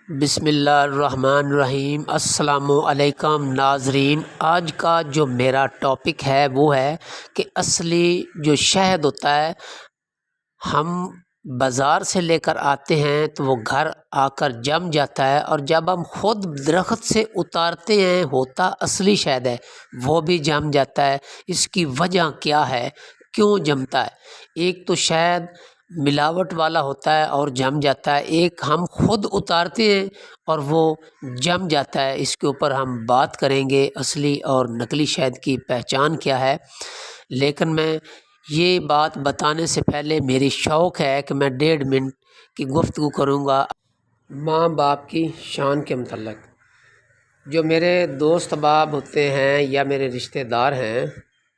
بسم اللہ الرحمن الرحیم۔ السلام علیکم ناظرین، آج کا جو میرا ٹاپک ہے وہ ہے کہ اصلی جو شہد ہوتا ہے ہم بازار سے لے کر آتے ہیں تو وہ گھر آ کر جم جاتا ہے، اور جب ہم خود درخت سے اتارتے ہیں ہوتا اصلی شہد ہے وہ بھی جم جاتا ہے۔ اس کی وجہ کیا ہے، کیوں جمتا ہے؟ ایک تو شہد ملاوٹ والا ہوتا ہے اور جم جاتا ہے، ایک ہم خود اتارتے ہیں اور وہ جم جاتا ہے۔ اس کے اوپر ہم بات کریں گے اصلی اور نقلی شہد کی پہچان کیا ہے، لیکن میں یہ بات بتانے سے پہلے میری شوق ہے کہ میں 1.5 منٹ کی گفتگو کروں گا ماں باپ کی شان کے متعلق۔ جو میرے دوست احباب ہوتے ہیں یا میرے رشتہ دار ہیں،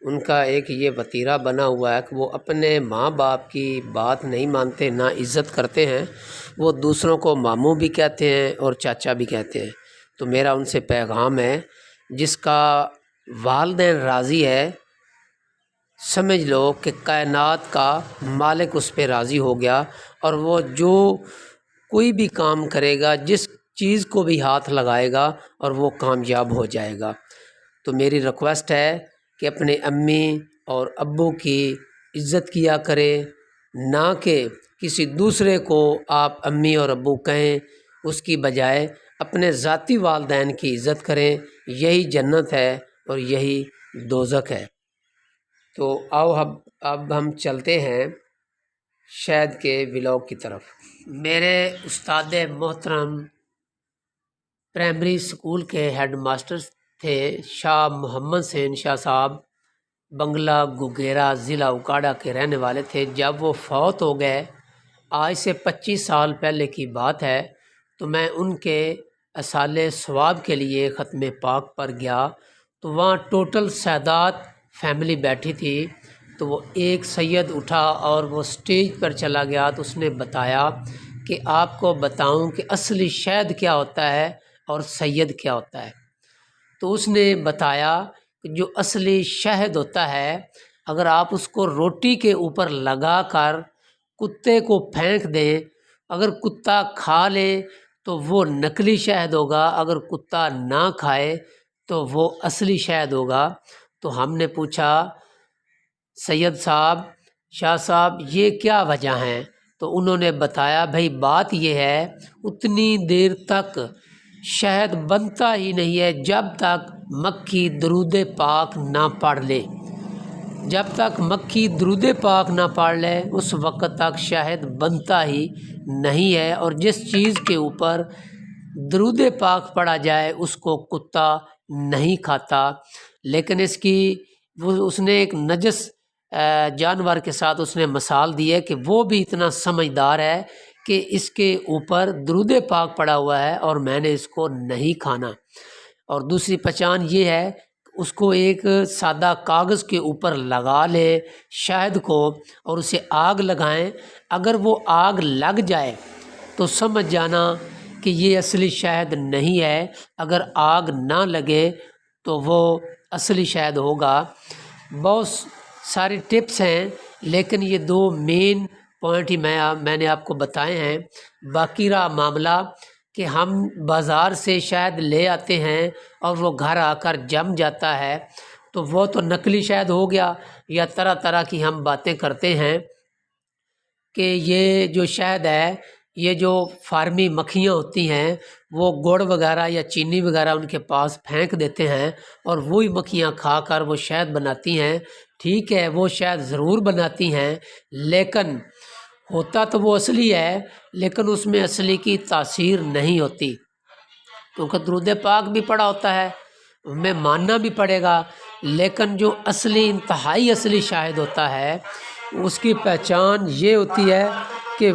ان کا ایک یہ وتیرہ بنا ہوا ہے کہ وہ اپنے ماں باپ کی بات نہیں مانتے، نہ عزت کرتے ہیں، وہ دوسروں کو ماموں بھی کہتے ہیں اور چاچا بھی کہتے ہیں۔ تو میرا ان سے پیغام ہے، جس کا والدین راضی ہے سمجھ لو کہ کائنات کا مالک اس پہ راضی ہو گیا، اور وہ جو کوئی بھی کام کرے گا، جس چیز کو بھی ہاتھ لگائے گا اور وہ کامیاب ہو جائے گا۔ تو میری ریکویسٹ ہے کہ اپنے امی اور ابو کی عزت کیا کرے، نہ کہ کسی دوسرے کو آپ امی اور ابو کہیں، اس کی بجائے اپنے ذاتی والدین کی عزت کریں۔ یہی جنت ہے اور یہی دوزخ ہے۔ تو آؤ اب ہم چلتے ہیں شہد کے ولاگ کی طرف۔ میرے استاد محترم پرائمری اسکول کے ہیڈ ماسٹر تھے شاہ محمد حسین شاہ صاحب، بنگلہ گوگیرا ضلع اکاڑہ کے رہنے والے تھے۔ جب وہ فوت ہو گئے، آج سے 25 سال پہلے کی بات ہے، تو میں ان کے اصال ثواب کے لیے ختم پاک پر گیا، تو وہاں ٹوٹل سادات فیملی بیٹھی تھی۔ تو وہ ایک سید اٹھا اور وہ سٹیج پر چلا گیا، تو اس نے بتایا کہ آپ کو بتاؤں کہ اصلی شہد کیا ہوتا ہے اور سید کیا ہوتا ہے۔ تو اس نے بتایا کہ جو اصلی شہد ہوتا ہے، اگر آپ اس کو روٹی کے اوپر لگا کر کتے کو پھینک دیں، اگر کتا کھا لے تو وہ نقلی شہد ہوگا، اگر کتا نہ کھائے تو وہ اصلی شہد ہوگا۔ تو ہم نے پوچھا سید صاحب، شاہ صاحب، یہ کیا وجہ ہیں؟ تو انہوں نے بتایا بھائی بات یہ ہے، اتنی دیر تک شہد بنتا ہی نہیں ہے جب تک مکھی درود پاک نہ پڑھ لے۔ جب تک مکھی درود پاک نہ پڑھ لے اس وقت تک شہد بنتا ہی نہیں ہے، اور جس چیز کے اوپر درود پاک پڑھا جائے اس کو کتا نہیں کھاتا۔ لیکن اس نے ایک نجس جانور کے ساتھ اس نے مثال دی ہے کہ وہ بھی اتنا سمجھدار ہے کہ اس کے اوپر درود پاک پڑا ہوا ہے اور میں نے اس کو نہیں کھانا۔ اور دوسری پہچان یہ ہے، اس کو ایک سادہ کاغذ کے اوپر لگا لے شہد کو اور اسے آگ لگائیں، اگر وہ آگ لگ جائے تو سمجھ جانا کہ یہ اصلی شہد نہیں ہے، اگر آگ نہ لگے تو وہ اصلی شہد ہوگا۔ بہت سارے ٹپس ہیں، لیکن یہ 2 مین پوائنٹ ہی میں نے آپ کو بتائے ہیں۔ باقی رہا معاملہ کہ ہم بازار سے شہد لے آتے ہیں اور وہ گھر آ کر جم جاتا ہے، تو وہ تو نقلی شہد ہو گیا، یا طرح طرح کی ہم باتیں کرتے ہیں کہ یہ جو شہد ہے، یہ جو فارمی مکھیاں ہوتی ہیں وہ گڑ وغیرہ یا چینی وغیرہ ان کے پاس پھینک دیتے ہیں اور وہی مکھیاں کھا کر وہ شہد بناتی ہیں۔ ٹھیک ہے، وہ شہد ضرور بناتی ہیں، لیکن ہوتا تو وہ اصلی ہے، لیکن اس میں اصلی کی تاثیر نہیں ہوتی، کیونکہ درود پاک بھی پڑا ہوتا ہے، ہمیں ماننا بھی پڑے گا۔ لیکن جو اصلی انتہائی اصلی شاہد ہوتا ہے، اس کی پہچان یہ ہوتی ہے کہ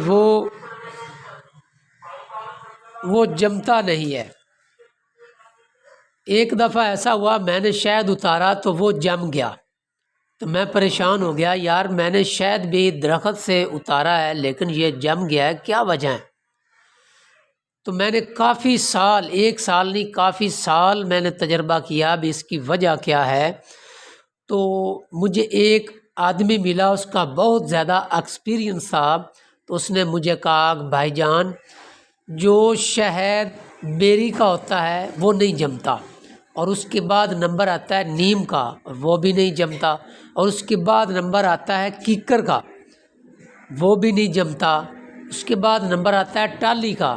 وہ جمتا نہیں ہے۔ ایک دفعہ ایسا ہوا، میں نے شہد اتارا تو وہ جم گیا، تو میں پریشان ہو گیا، یار میں نے شہد بھی درخت سے اتارا ہے لیکن یہ جم گیا ہے، کیا وجہ ہے؟ تو میں نے کافی سال، 1 سال نہیں کافی سال میں نے تجربہ کیا بھی اس کی وجہ کیا ہے۔ تو مجھے ایک آدمی ملا، اس کا بہت زیادہ ایکسپیرینس تھا، تو اس نے مجھے کہا بھائی جان جو شہد بیری کا ہوتا ہے وہ نہیں جمتا، اور اس کے بعد نمبر آتا ہے نیم کا، اور وہ بھی نہیں جمتا، اور اس کے بعد نمبر آتا ہے کیکر کا، وہ بھی نہیں جمتا، اس کے بعد نمبر آتا ہے ٹالی کا،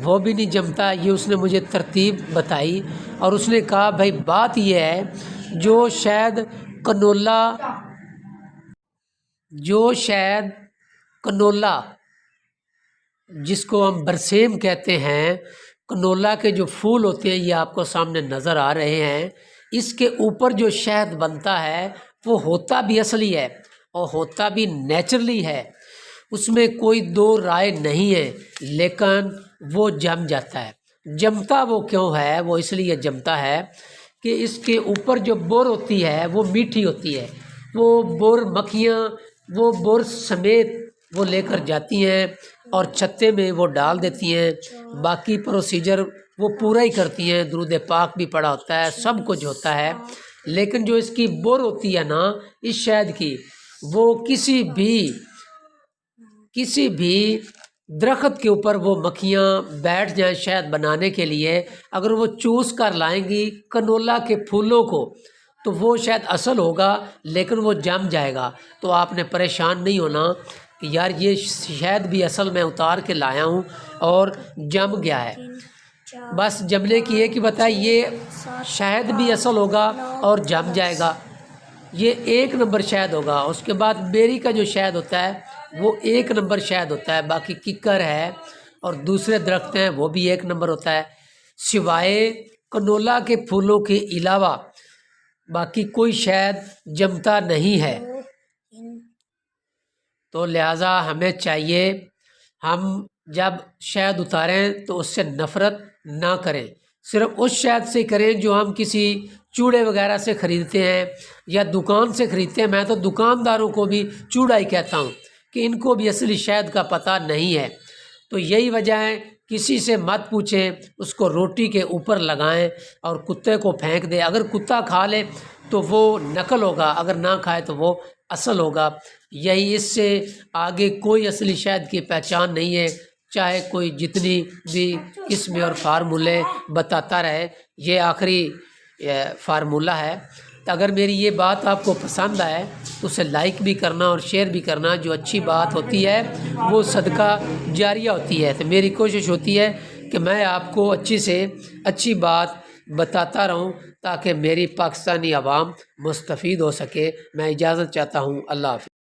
وہ بھی نہیں جمتا۔ یہ اس نے مجھے ترتیب بتائی، اور اس نے کہا بھائی بات یہ ہے جو شہد کنولا جس کو ہم برسیم کہتے ہیں، کنولا کے جو پھول ہوتے ہیں یہ آپ کو سامنے نظر آ رہے ہیں، اس کے اوپر جو شہد بنتا ہے وہ ہوتا بھی اصلی ہے اور ہوتا بھی نیچرلی ہے، اس میں کوئی دو رائے نہیں ہے، لیکن وہ جم جاتا ہے۔ جمتا وہ کیوں ہے؟ وہ اس لیے جمتا ہے کہ اس کے اوپر جو بور ہوتی ہے وہ میٹھی ہوتی ہے، وہ بور مکھیاں وہ بور سمیت وہ لے کر جاتی ہیں اور چھتے میں وہ ڈال دیتی ہیں، باقی پروسیجر وہ پورا ہی کرتی ہیں، درود پاک بھی پڑھا ہوتا ہے، سب کچھ ہوتا ہے، لیکن جو اس کی بور ہوتی ہے نا اس شہد کی، وہ کسی بھی درخت کے اوپر وہ مکھیاں بیٹھ جائیں شہد بنانے کے لیے، اگر وہ چوس کر لائیں گی کنولا کے پھولوں کو تو وہ شاید اصل ہوگا لیکن وہ جم جائے گا۔ تو آپ نے پریشان نہیں ہونا کہ یار یہ شہد بھی اصل میں اتار کے لایا ہوں اور جم گیا ہے، بس جمنے کی ایک ہی بتا، یہ شہد بھی اصل ہوگا اور جم جائے گا، یہ 1 نمبر شہد ہوگا۔ اس کے بعد بیری کا جو شہد ہوتا ہے وہ 1 نمبر شہد ہوتا ہے، باقی ککر ہے اور دوسرے درخت ہیں وہ بھی 1 نمبر ہوتا ہے، سوائے کنولا کے پھولوں کے علاوہ باقی کوئی شہد جمتا نہیں ہے۔ تو لہٰذا ہمیں چاہیے ہم جب شہد اتاریں تو اس سے نفرت نہ کریں، صرف اس شہد سے کریں جو ہم کسی چوڑے وغیرہ سے خریدتے ہیں یا دکان سے خریدتے ہیں۔ میں تو دکانداروں کو بھی چوڑا ہی کہتا ہوں کہ ان کو بھی اصلی شہد کا پتہ نہیں ہے، تو یہی وجہ ہے کسی سے مت پوچھیں، اس کو روٹی کے اوپر لگائیں اور کتے کو پھینک دیں، اگر کتا کھا لے تو وہ نقل ہوگا، اگر نہ کھائے تو وہ اصل ہوگا۔ یہی اس سے آگے کوئی اصلی شہد کی پہچان نہیں ہے، چاہے کوئی جتنی بھی قسمیں اور فارمولے بتاتا رہے، یہ آخری فارمولہ ہے۔ تو اگر میری یہ بات آپ کو پسند آئے تو اسے لائک بھی کرنا اور شیئر بھی کرنا، جو اچھی بات ہوتی ہے وہ صدقہ جاریہ ہوتی ہے، تو میری کوشش ہوتی ہے کہ میں آپ کو اچھی سے اچھی بات بتاتا رہوں تاکہ میری پاکستانی عوام مستفید ہو سکے۔ میں اجازت چاہتا ہوں، اللہ حافظ۔